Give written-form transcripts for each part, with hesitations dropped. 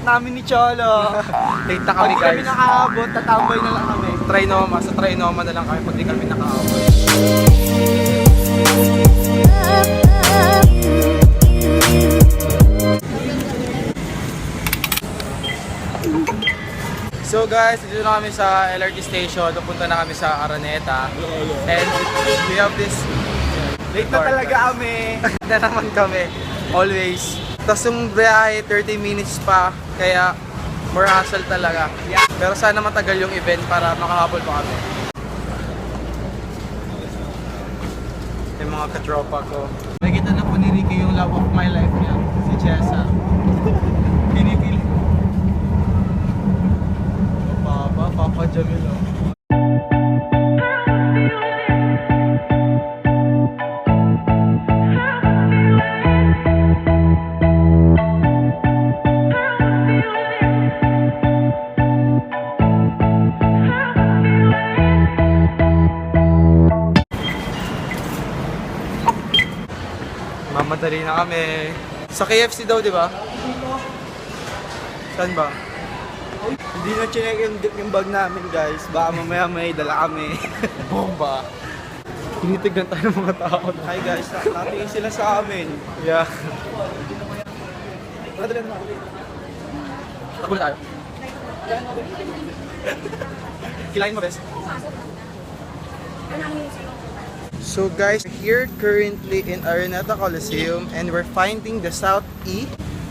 namin ni Cholo. Late na kami, Pag di guys. kami nakaabot, tatambay na lang kami. Sa Trinoma na lang kami pag di kami nakaabot. So guys, dito na kami sa LRT station. Pupunta na kami sa Araneta. And we have this... Late na talaga kami. na naman kami. Always. Tapos yung biyahe, 30 minutes pa. Kaya more hassle talaga. Pero sana matagal yung event para makahabol pa kami. Yung mga katropa ko. Nakita na po ni Ricky yung love of my life niya. Si Jessa. Pinipili. Papa Jamilo. Mamadali na kami. Sa KFC daw, di ba? Saan ba? Hindi na chinek yung bag namin, guys. Baka mamaya may dala kami. Bomba. Tinitignan tayo ng mga tao. Hi guys, natingin sila sa amin. Yeah. Madali na. Takbo na tayo. Kilain mo, best. So guys, we're here currently in Araneta Coliseum and we're finding the South E.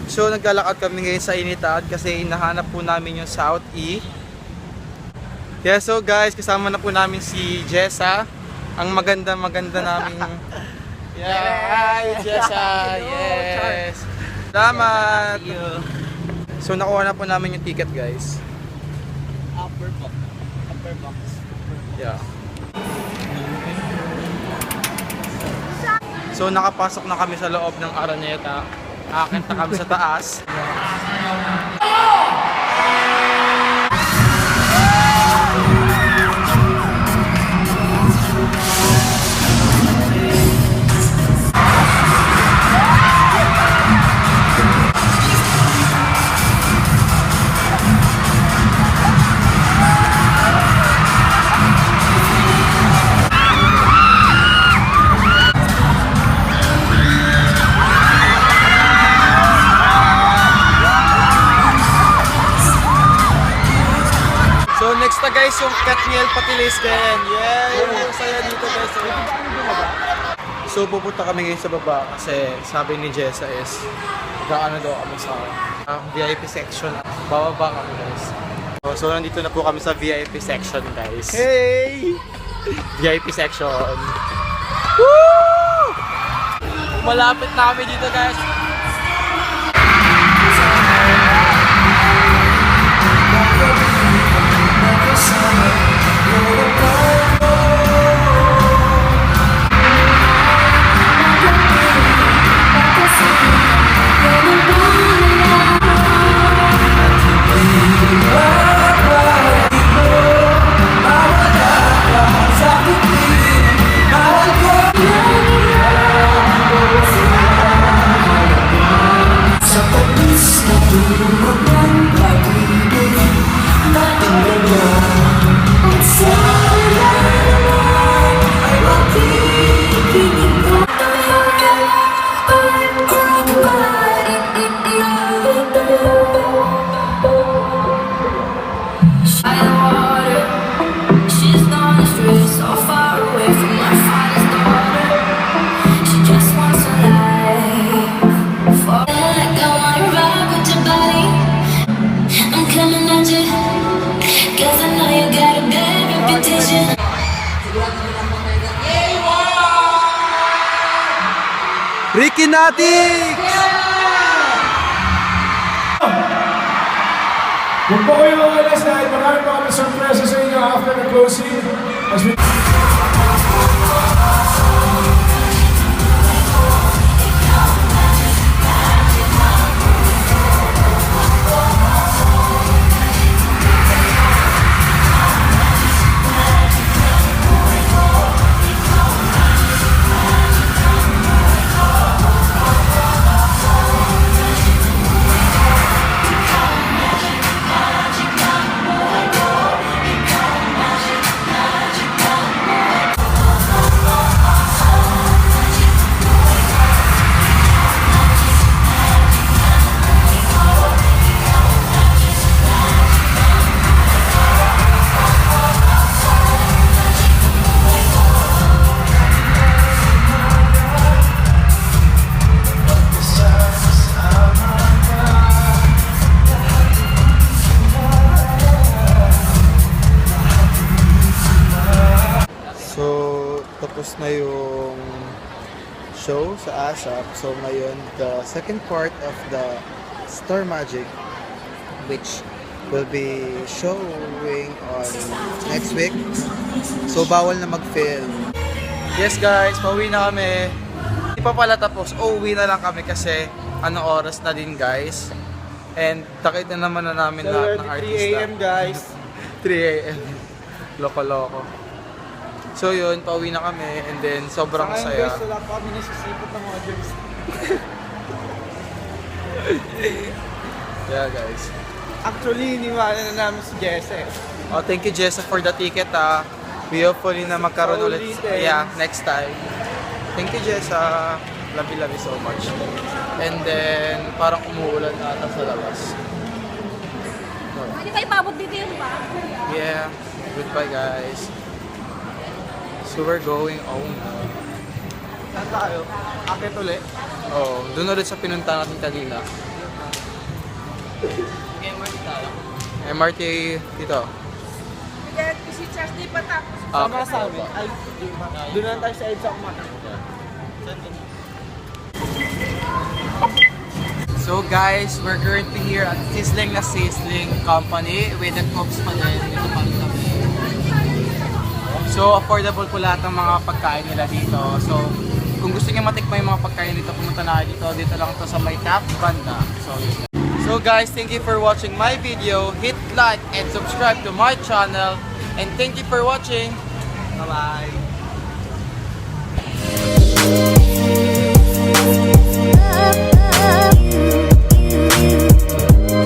So naglalakad kami ngayon sa initan kasi hinahanap po namin yung South E. Yeah, so guys, kasama na po namin si Jessa. Ang maganda-maganda naming... Yeah, hi Jessa! Yes! Salamat! So nakuha na po namin yung ticket, guys. Upper box. Yeah. So nakapasok na kami sa loob ng Araneta. Akit na kami sa taas. So next na guys yung Katniel Patilis din. Yeah, yung saya dito guys. So pupunta kami ngayon sa baba kasi sabi ni Jessa is gaano daw kami sa VIP section. Bababa kami guys. So nandito na po kami sa VIP section guys. Hey! VIP section. Woo! Malapit na kami dito guys. Ricky Natix! Huwag po kayo umalis dahil marami pa kami surpresa sa inyo after the closing. As we... Tapos na yung show sa ASAP. So ngayon, the second part of the Star Magic, which will be showing on next week. So bawal na mag-film. Yes guys, pauwi na kami. Hindi pa pala tapos, uuwi na lang kami kasi anong oras na din guys. And takit na naman na namin lahat ng 3 artista. a.m. guys. 3 a.m. Loko-loko. So yun, pauwi na kami and then sobrang Sa ngayon, saya. guys, wala pa kami nasisipot ng mga drinks. Yeah guys. Actually, iniwanan na namin si Jesse. Oh, thank you Jessa for the ticket ah. We hopefully na magkaroon Sa ulit. ulitin. Yeah, next time. Thank you Jessa. Love you so much. And then, parang umuulan na ata sa labas. Hindi kayo pabot dito yun ba? Yeah, goodbye guys. So we're going home now. Saan tayo? Akit ulit. Oh, doon ulit sa pinunta natin kanina. MRT dito. Si Charles di pa tapos. Sama sa amin. Ay, doon lang tayo sa EDSA kumain. So guys, we're currently here at Sizzling na Sizzling Company with the Cooks pa din. Dito pa rin kami. So affordable po lahat ng mga pagkain nila dito. So kung gusto niyo matikman yung mga pagkain dito, pumunta na kayo dito. Dito lang to sa may top banda. So guys, thank you for watching my video. Hit like and subscribe to my channel. And thank you for watching. Bye-bye.